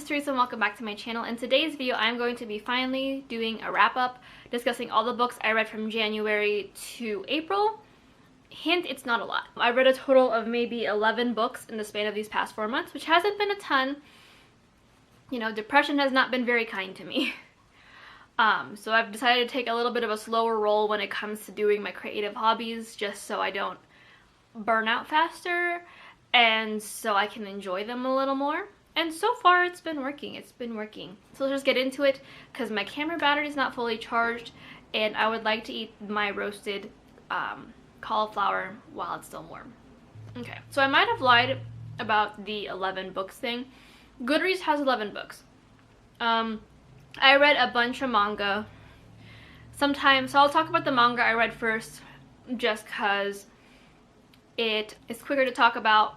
Teresa and welcome back to my channel. In today's video, I'm going to be finally doing a wrap-up discussing all the books I read from January to April. Hint, it's not a lot. I read a total of maybe 11 books in the span of these past 4 months, which hasn't been a ton. You know, depression has not been very kind to me. So I've decided to take a little bit of a slower roll when it comes to doing my creative hobbies, just so I don't burn out faster and so I can enjoy them a little more. And so far it's been working. So let's just get into it because my camera battery is not fully charged and I would like to eat my roasted cauliflower while it's still warm. Okay, so I might have lied about the 11 books thing. Goodreads has 11 books. I read a bunch of manga sometimes, so I'll talk about the manga I read first just because it is quicker to talk about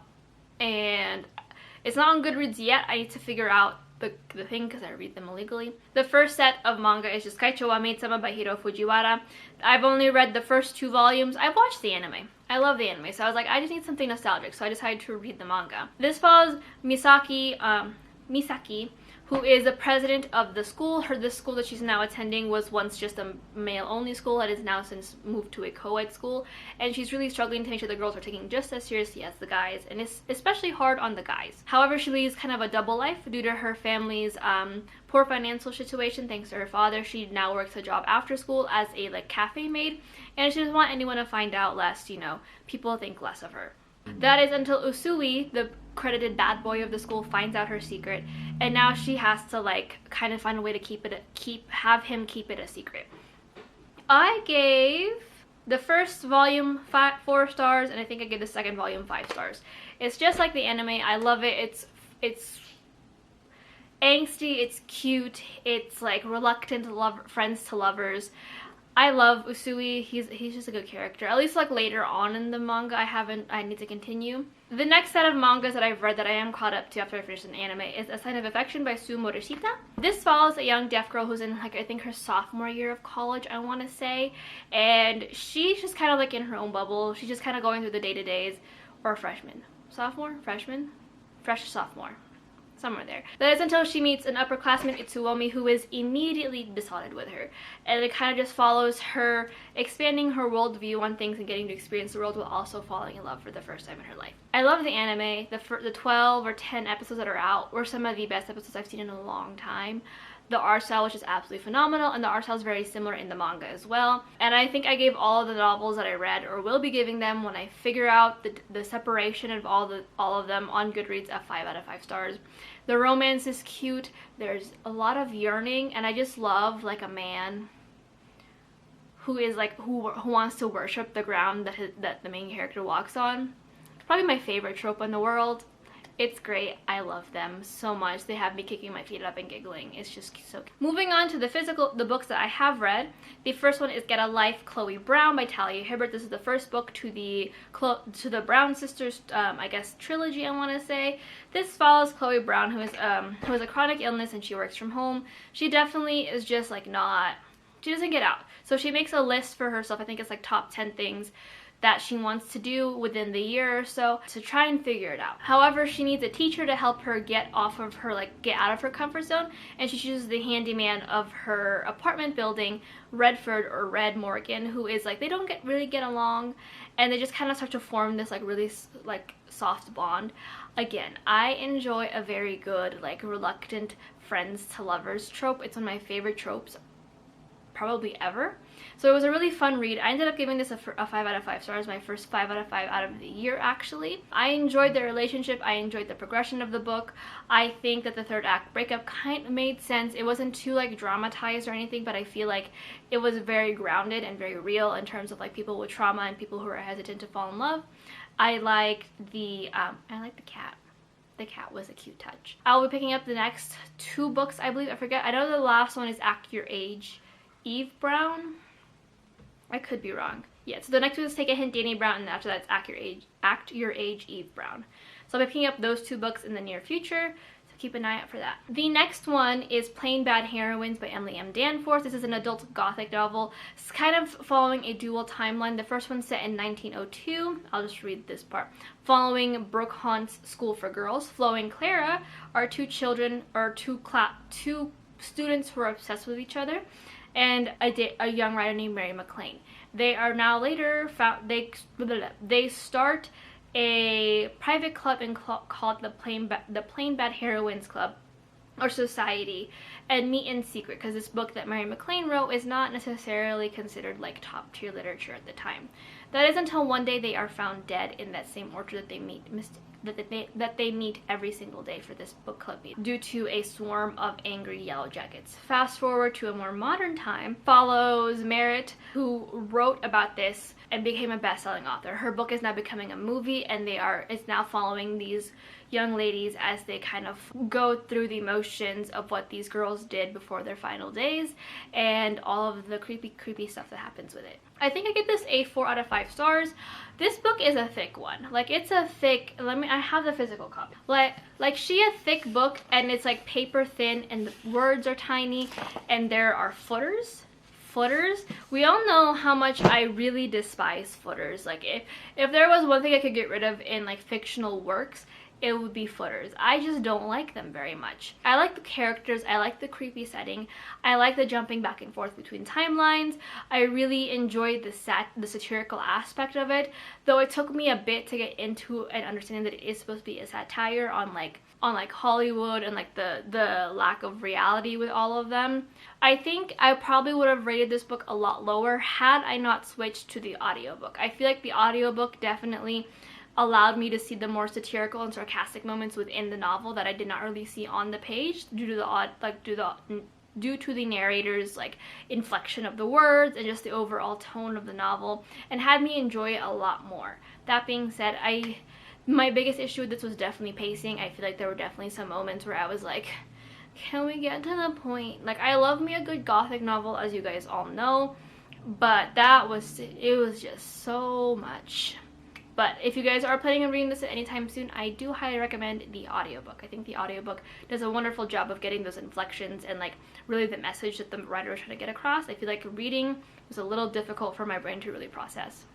and it's not on Goodreads yet. I need to figure out the thing because I read them illegally. The first set of manga is just Kaicho wa Maid-sama by Hiro Fujiwara. I've only read the first 2 volumes. I watched the anime. I love the anime, so I was like, I just need something nostalgic, so I decided to read the manga. This follows Misaki, who is the president of the school. This school that she's now attending was once just a male-only school and is now since moved to a co-ed school. And she's really struggling to make sure the girls are taking just as seriously as the guys, and it's especially hard on the guys. However, she leads kind of a double life due to her family's poor financial situation. Thanks to her father, she now works a job after school as a cafe maid, and she doesn't want anyone to find out lest, you know, people think less of her. That is until Usui, the credited bad boy of the school, finds out her secret, and now she has to kind of find a way to have him keep it a secret. I gave the first volume 4 stars, and I think I gave the second volume 5 stars. It's just like the anime. I love it. It's angsty, it's cute, it's like reluctant friends to lovers. I love Usui. He's just a good character. At least later on in the manga, I need to continue. The next set of mangas that I've read that I am caught up to after I finished an anime is A Sign of Affection by Sue Morishita. This follows a young deaf girl who's in I think her sophomore year of college, I want to say, and she's just kind of in her own bubble. She's just kind of going through the day-to-days, or freshman, sophomore, freshman, fresh sophomore. Somewhere there. That is until she meets an upperclassman, Itsuomi, who is immediately besotted with her. And it kind of just follows her expanding her worldview on things and getting to experience the world while also falling in love for the first time in her life. I love the anime. The 12 or 10 episodes that are out were some of the best episodes I've seen in a long time. The art style, which is absolutely phenomenal, and the art style is very similar in the manga as well. And I think I gave all of the novels that I read, or will be giving them when I figure out the separation of all of them on Goodreads, a 5 out of 5 stars. The romance is cute. There's a lot of yearning, and I just love a man who is who wants to worship the ground that the main character walks on. It's probably my favorite trope in the world. It's great. I love them so much. They have me kicking my feet up and giggling. It's just so cute. Moving on to the books that I have read. The first one is Get a Life, Chloe Brown by Talia Hibbert. This is the first book to the Brown sisters, I guess, trilogy, I want to say. This follows Chloe Brown, who has a chronic illness and she works from home. She definitely is just she doesn't get out. So she makes a list for herself. I think it's top 10 things that she wants to do within the year or so to try and figure it out. However, she needs a teacher to help her get out of her comfort zone, and she chooses the handyman of her apartment building, Redford or Red Morgan, who is they don't really get along, and they just kind of start to form this really soft bond. Again, I enjoy a very good reluctant friends to lovers trope. It's one of my favorite tropes probably ever. So it was a really fun read. I ended up giving this a 5 out of 5 stars, my first 5 out of 5 out of the year actually. I enjoyed their relationship. I enjoyed the progression of the book. I think that the third act breakup kind of made sense. It wasn't too dramatized or anything, but I feel it was very grounded and very real in terms of people with trauma and people who are hesitant to fall in love. I liked the cat. The cat was a cute touch. I'll be picking up the next 2 books, I believe. I forget. I know the last one is Act Your Age, Eve Brown. I could be wrong. Yeah, so the next one is Take a Hint, Danny Brown, and after that it's Act Your Age, Eve Brown. So I'll be picking up those 2 books in the near future. keep an eye out for that. The next one is Plain Bad Heroines by Emily M. Danforth. This is an adult gothic novel. It's kind of following a dual timeline. The first one's set in 1902. I'll just read this part. Following Brooke Haunt's School for Girls, Flo and Clara are two students who are obsessed with each other, and a young writer named Mary McLean. They are now later found, they start a private club called the Plain Bad Heroines Club or Society, and meet in secret because this book that Mary McLean wrote is not necessarily considered like top tier literature at the time. That is until one day they are found dead in that same orchard that they meet every single day for this book club meeting due to a swarm of angry yellow jackets. Fast forward to a more modern time, follows Merritt, who wrote about this and became a best-selling author. Her book is now becoming a movie, and it's now following these young ladies as they kind of go through the motions of what these girls did before their final days and all of the creepy stuff that happens with it. I think I give this a 4 out of 5 stars. This book is a thick one. Like, it's a thick, I have the physical copy. Like she a thick book, and it's like paper thin, and the words are tiny, and there are footers. We all know how much I really despise footers. Like, if there was one thing I could get rid of in like fictional works, it would be footers. I just don't like them very much. I like the characters, I like the creepy setting, I like the jumping back and forth between timelines. I really enjoyed the satirical aspect of it, though it took me a bit to get into and understanding that it is supposed to be a satire on Hollywood and like the lack of reality with all of them. I think I probably would have rated this book a lot lower had I not switched to the audiobook. I feel like the audiobook definitely allowed me to see the more satirical and sarcastic moments within the novel that I did not really see on the page due to the narrator's like inflection of the words and just the overall tone of the novel, and had me enjoy it a lot more. That being said, my biggest issue with this was definitely pacing. I feel like there were definitely some moments where I was like, can we get to the point? Like, I love me a good gothic novel, as you guys all know, but it was just so much. But if you guys are planning on reading this at any time soon, I do highly recommend the audiobook. I think the audiobook does a wonderful job of getting those inflections and like really the message that the writer was trying to get across. I feel like reading was a little difficult for my brain to really process.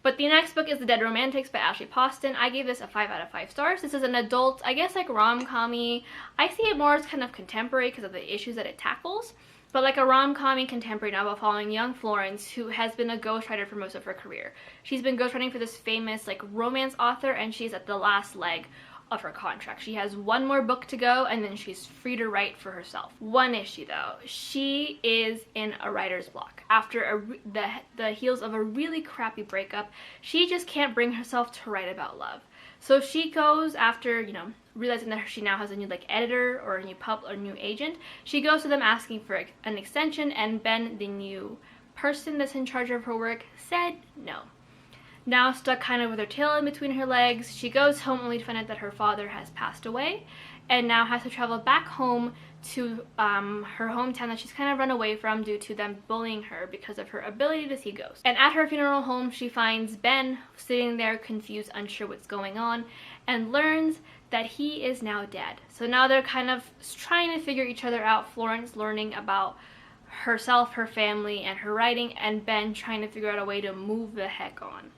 But the next book is The Dead Romantics by Ashley Poston. I gave this a 5 out of 5 stars. This is an adult, I guess like rom-com-y. I see it more as kind of contemporary because of the issues that it tackles. But like a rom-com-y contemporary novel following young Florence, who has been a ghostwriter for most of her career. She's been ghostwriting for this famous like romance author, and she's at the last leg of her contract. She has one more book to go, and then she's free to write for herself. One issue though, she is in a writer's block. After the heels of a really crappy breakup, she just can't bring herself to write about love. So she goes, after, you know, realizing that she now has a new like editor or a new agent, she goes to them asking for an extension, and Ben, the new person that's in charge of her work, said no. Now stuck kind of with her tail in between her legs, she goes home only to find out that her father has passed away, and now has to travel back home to her hometown that she's kind of run away from due to them bullying her because of her ability to see ghosts. And at her funeral home, she finds Ben sitting there confused, unsure what's going on, and learns that he is now dead. So now they're kind of trying to figure each other out. Florence learning about herself, her family, and her writing, and Ben trying to figure out a way to move the heck on.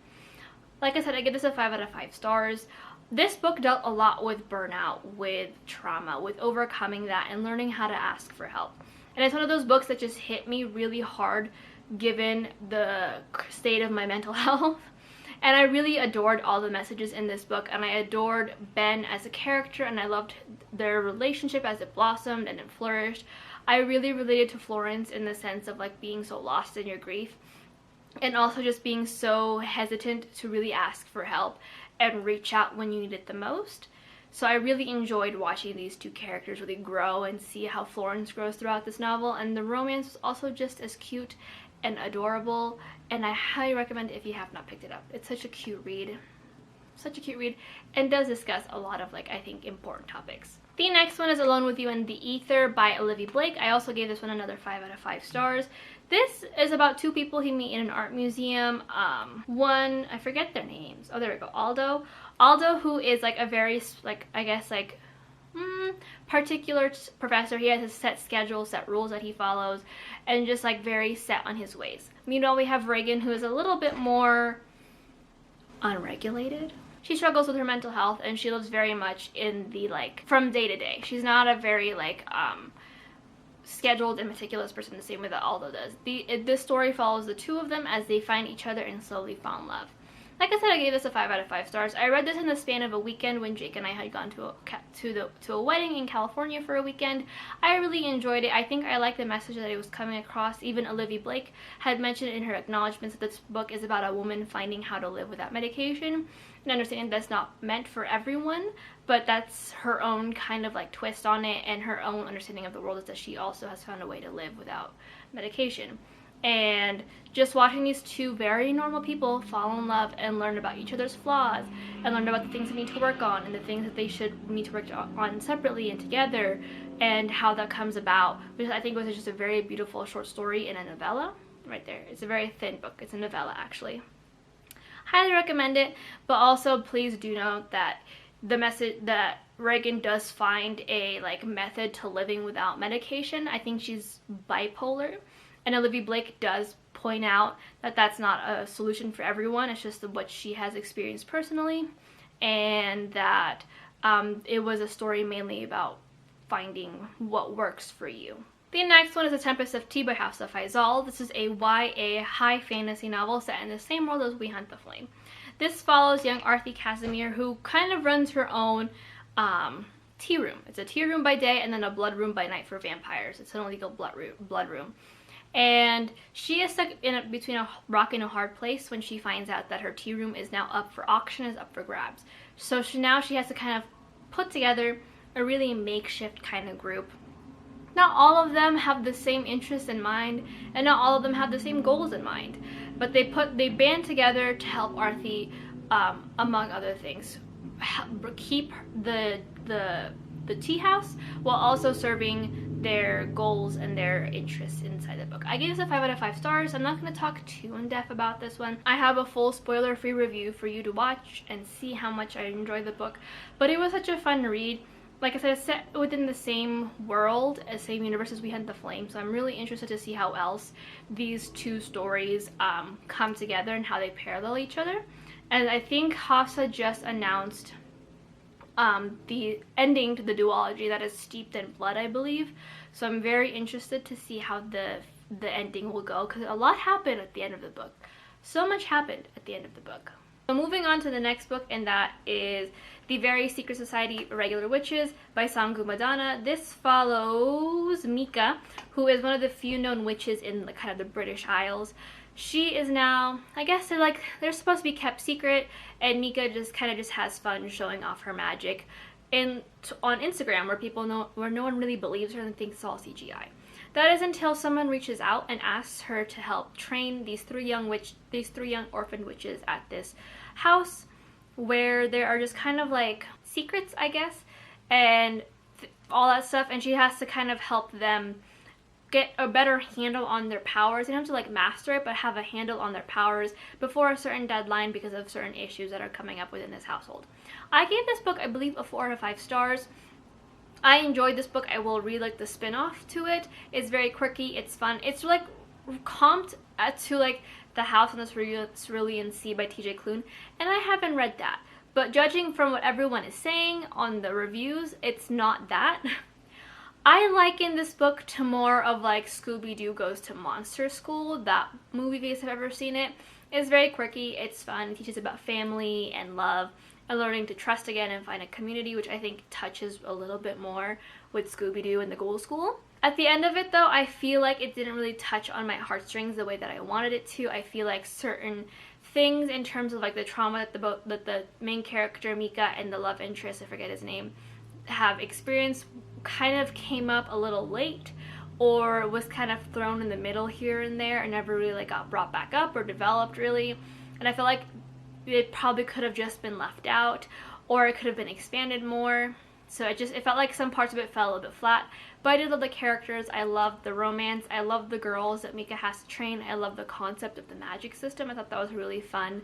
Like I said, I give this a 5 out of 5 stars. This book dealt a lot with burnout, with trauma, with overcoming that, and learning how to ask for help. And it's one of those books that just hit me really hard given the state of my mental health. And I really adored all the messages in this book, and I adored Ben as a character, and I loved their relationship as it blossomed and it flourished. I really related to Florence in the sense of like being so lost in your grief, and also just being so hesitant to really ask for help and reach out when you need it the most. So I really enjoyed watching these two characters really grow and see how Florence grows throughout this novel, and the romance was also just as cute and adorable, and I highly recommend it if you have not picked it up. It's such a cute read. Such a cute read, and does discuss a lot of like, I think, important topics. The next one is Alone with You in the Ether by Olivia Blake. I also gave this one another 5 out of 5 stars. This is about two people he meet in an art museum. One, I forget their names. Oh, there we go. Aldo, who is like a very, like, I guess like particular professor. He has his set schedule, set rules that he follows, and just like very set on his ways. Meanwhile, we have Reagan, who is a little bit more unregulated. She struggles with her mental health, and she lives very much in the like from day to day. She's not a very like scheduled and meticulous person the same way that Aldo does. This story follows the two of them as they find each other and slowly fall in love. Like I said, I gave this a 5 out of 5 stars. I read this in the span of a weekend when Jake and I had gone to a wedding in California for a weekend. I really enjoyed it. I think I liked the message that it was coming across. Even Olivia Blake had mentioned in her acknowledgments that this book is about a woman finding how to live without medication, and understanding that's not meant for everyone, but that's her own kind of like twist on it, and her own understanding of the world is that she also has found a way to live without medication. And just watching these two very normal people fall in love and learn about each other's flaws, and learn about the things they need to work on and the things that they need to work on separately and together, and how that comes about, which I think was just a very beautiful short story in a novella. Right there, it's a very thin book. It's a novella, actually. Highly recommend it, but also please do note that the message that Reagan does find a like method to living without medication. I think she's bipolar. And Olivia Blake does point out that that's not a solution for everyone. It's just what she has experienced personally, and that it was a story mainly about finding what works for you. The next one is The Tempest of T House of Faisal. This is a YA high fantasy novel set in the same world as We Hunt the Flame. This follows young Arthi Casimir, who kind of runs her own tea room. It's a tea room by day and then a blood room by night for vampires. It's an illegal blood room. And she is stuck between a rock and a hard place when she finds out that her tea room is now up for auction, is up for grabs. So now she has to kind of put together a really makeshift kind of group. Not all of them have the same interests in mind, and not all of them have the same goals in mind. But they band together to help Arthi, among other things, keep the tea house while also serving their goals and their interests inside the book. I gave this a 5 out of 5 stars. I'm not going to talk too in depth about this one. I have a full spoiler-free review for you to watch and see how much I enjoyed the book. But it was such a fun read. Like I said, it's set within the same world, as same universe as We Hunt the Flame, so I'm really interested to see how else these two stories come together and how they parallel each other. And I think Hafsa just announced the ending to the duology that is steeped in blood, I believe. So I'm very interested to see how the ending will go, because a lot happened at the end of the book. So much happened at the end of the book. So moving on to the next book, and that is The Very Secret Society of Regular Witches by Sangu Madana. This follows Mika, who is one of the few known witches in the kind of the British Isles. She is now, I guess they're supposed to be kept secret, and Mika just has fun showing off her magic on Instagram, where no one really believes her and thinks it's all CGI. That is until someone reaches out and asks her to help train these three young orphaned witches at this house, where there are just kind of like secrets, I guess, and all that stuff, and she has to kind of help them get a better handle on their powers. They don't have to like master it, but have a handle on their powers before a certain deadline because of certain issues that are coming up within this household. I gave this book, I believe, a 4 out of 5 stars. I enjoyed this book. I will read like the spin-off to it. It's very quirky, it's fun. It's like comped to like The House on the Cerulean Sea by TJ Klune, and I haven't read that. But judging from what everyone is saying on the reviews, it's not that. I liken this book to more of like Scooby-Doo Goes to Monster School, that movie if you guys have ever seen it. It's very quirky, it's fun, it teaches about family and love and learning to trust again and find a community, which I think touches a little bit more with Scooby-Doo and the Ghoul School. At the end of it though, I feel like it didn't really touch on my heartstrings the way that I wanted it to. I feel like certain things in terms of like the trauma that the main character Mika and the love interest, I forget his name, have experienced kind of came up a little late, or was kind of thrown in the middle here and there and never really like got brought back up or developed really. And I feel like it probably could have just been left out, or it could have been expanded more. So it felt like some parts of it fell a little bit flat. But I did love the characters, I loved the romance, I loved the girls that Mika has to train, I love the concept of the magic system. I thought that was really fun.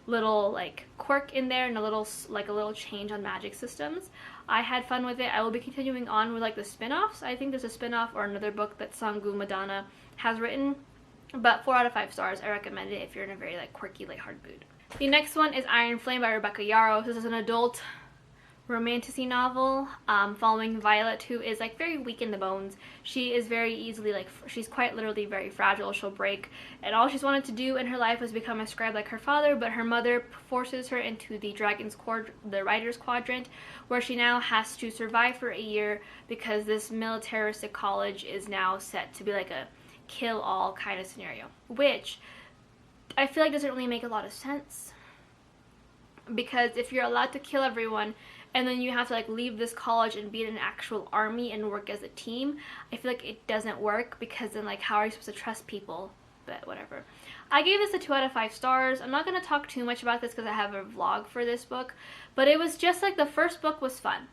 little like quirk in there and a little change on magic systems. I had fun with it. I will be continuing on with like the spin-offs. I think there's a spin-off or another book that Sangu Madana has written, but 4 out of 5 stars. I recommend it if you're in a very like quirky, lighthearted mood. The next one is Iron Flame by Rebecca Yarros. This is an adult romantasy novel following Violet, who is like very weak in the bones. She is very easily like, she's quite literally very fragile. She'll break, and all she's wanted to do in her life was become a scribe like her father, but her mother forces her into the the Writers Quadrant, where she now has to survive for a year because this militaristic college is now set to be like a kill all kind of scenario, which I feel like doesn't really make a lot of sense, because if you're allowed to kill everyone and then you have to like leave this college and be in an actual army and work as a team, I feel like it doesn't work, because then like how are you supposed to trust people? But whatever. I gave this a 2 out of 5 stars. I'm not going to talk too much about this because I have a vlog for this book, but it was just like the first book was fun.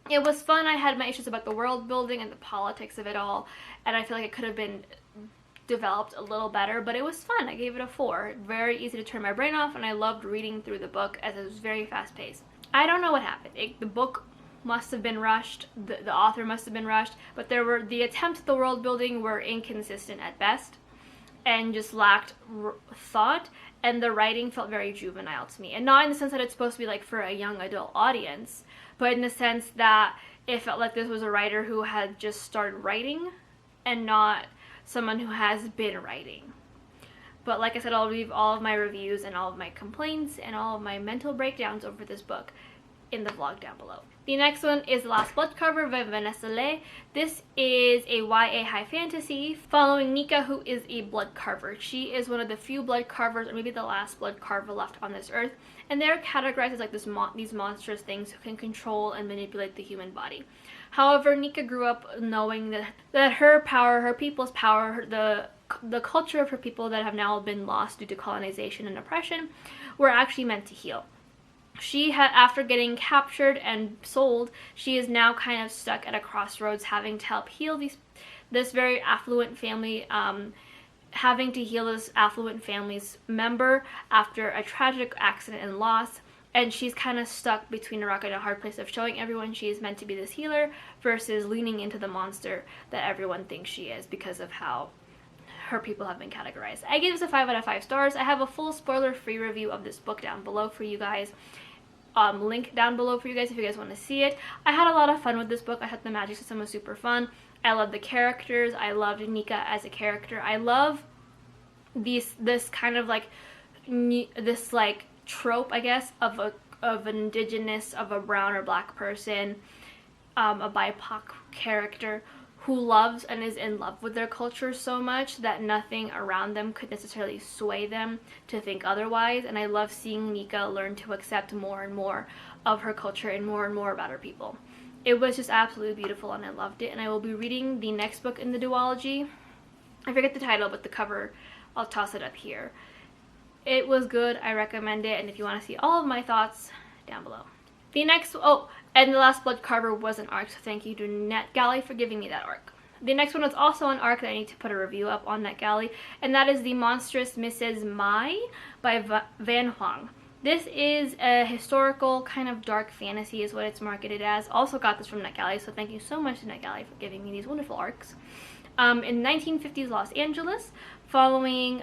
It was fun. I had my issues about the world building and the politics of it all, and I feel like it could have been developed a little better, but it was fun. I gave it a 4. Very easy to turn my brain off, and I loved reading through the book as it was very fast paced. I don't know what happened. The book must have been rushed, the author must have been rushed, but the attempts at the world building were inconsistent at best and just lacked thought, and the writing felt very juvenile to me. And not in the sense that it's supposed to be like for a young adult audience, but in the sense that it felt like this was a writer who had just started writing and not someone who has been writing. But like I said, I'll leave all of my reviews and all of my complaints and all of my mental breakdowns over this book in the vlog down below. The next one is The Last Blood Carver by Vanessa Lee. This is a YA high fantasy following Nika, who is a blood carver. She is one of the few blood carvers, or maybe the last blood carver left on this earth, and they're categorized as like these monstrous things who can control and manipulate the human body. However, Nika grew up knowing that her power, her people's power, the culture of her people that have now been lost due to colonization and oppression, were actually meant to heal. After getting captured and sold, she is now kind of stuck at a crossroads, having to help heal this very affluent family, having to heal this affluent family's member after a tragic accident and loss. And she's kind of stuck between a rock and a hard place of showing everyone she is meant to be this healer versus leaning into the monster that everyone thinks she is because of how her people have been categorized. I gave this a 5 out of 5 stars. I have a full spoiler-free review of this book down below for you guys. Link down below for you guys if you guys want to see it. I had a lot of fun with this book. I thought the magic system was super fun. I loved the characters. I loved Nika as a character. I love this kind of like this like trope, I guess, of an indigenous, of a brown or black person, a BIPOC character who loves and is in love with their culture so much that nothing around them could necessarily sway them to think otherwise. And I love seeing Nika learn to accept more and more of her culture and more about her people. It was just absolutely beautiful, and I loved it. And I will be reading the next book in the duology. I forget the title, but the cover, I'll toss it up here. It was good. I recommend it, and if you want to see all of my thoughts, down below. The next, and The Last Blood Carver was an arc, so thank you to NetGalley for giving me that arc. The next one was also an arc that I need to put a review up on NetGalley, and that is the MonstrousMRSMa by Van Huang. This is a historical kind of dark fantasy is what it's marketed as. Also got this from NetGalley, so thank you so much to NetGalley for giving me these wonderful arcs. In 1950s Los Angeles, following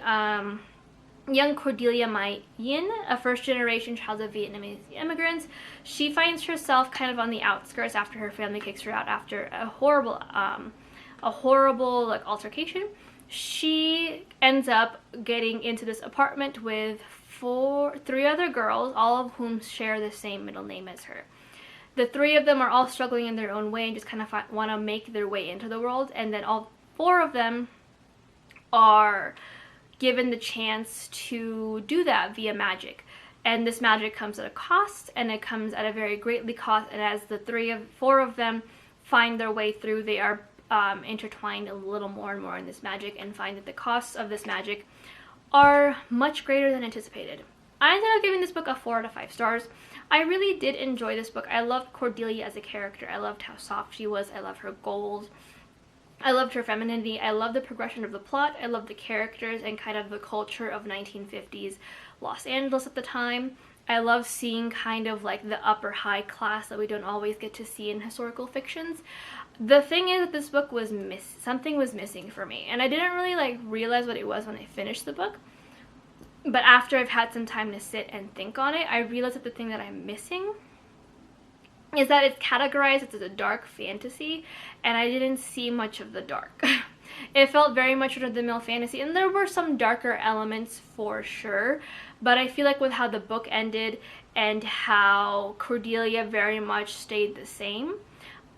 young Cordelia Mai Yin, a first-generation child of Vietnamese immigrants. She finds herself kind of on the outskirts after her family kicks her out after a horrible like altercation. She ends up getting into this apartment with three other girls, all of whom share the same middle name as her. The 3 of them are all struggling in their own way and just kind of want to make their way into the world, and then all 4 of them are given the chance to do that via magic. And this magic comes at a cost, and it comes at a very greatly cost, and as the 4 of them find their way through, they are intertwined a little more and more in this magic, and find that the costs of this magic are much greater than anticipated. I ended up giving this book a 4 out of 5 stars. I really did enjoy this book. I loved Cordelia as a character. I loved how soft she was. I loved her goals. I loved her femininity, I loved the progression of the plot, I loved the characters and kind of the culture of 1950s Los Angeles at the time. I love seeing kind of like the upper high class that we don't always get to see in historical fictions. The thing is that this book was something was missing for me, and I didn't really like realize what it was when I finished the book. But after I've had some time to sit and think on it, I realized that the thing that I'm missing is that it's categorized as a dark fantasy, and I didn't see much of the dark. It felt very much run-of-the-mill fantasy, and there were some darker elements for sure, but I feel like with how the book ended and how Cordelia very much stayed the same,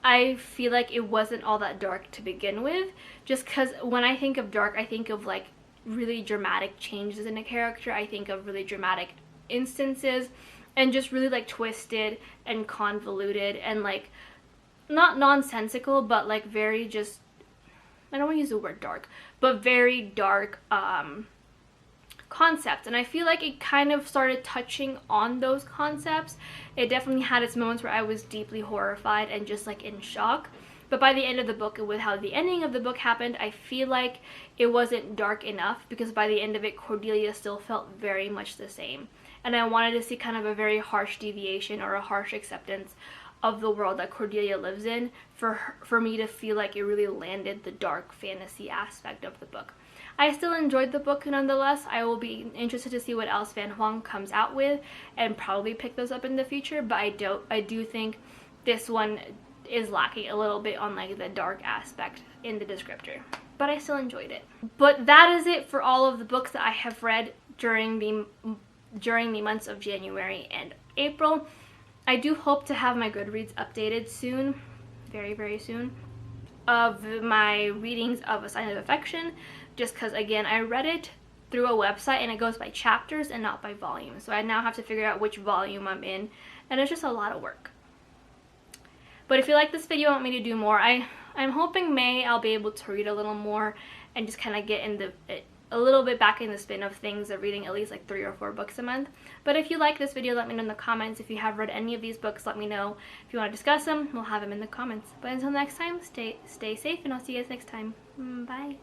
I feel like it wasn't all that dark to begin with, just because when I think of dark, I think of like really dramatic changes in a character, I think of really dramatic instances, and just really like twisted and convoluted and like not nonsensical, but like very just, I don't want to use the word dark, but very dark concepts. And I feel like it kind of started touching on those concepts. It definitely had its moments where I was deeply horrified and just like in shock. But by the end of the book, with how the ending of the book happened, I feel like it wasn't dark enough, because by the end of it, Cordelia still felt very much the same. And I wanted to see kind of a very harsh deviation or a harsh acceptance of the world that Cordelia lives in for me to feel like it really landed the dark fantasy aspect of the book. I still enjoyed the book nonetheless. I will be interested to see what else Van Huang comes out with and probably pick those up in the future, but I do think this one is lacking a little bit on like the dark aspect in the descriptor, but I still enjoyed it. But that is it for all of the books that I have read during the months of January and April. I do hope to have my Goodreads updated soon, very, very soon, of my readings of A Sign of Affection, just because, again, I read it through a website and it goes by chapters and not by volume. So I now have to figure out which volume I'm in, and it's just a lot of work. But if you like this video and want me to do more, I'm hoping May I'll be able to read a little more and just kind of get in a little bit back in the spin of things of reading at least like 3 or 4 books a month. But if you like this video, let me know in the comments. If you have read any of these books, let me know. If you want to discuss them, we'll have them in the comments. But until next time, stay safe, and I'll see you guys next time. Bye.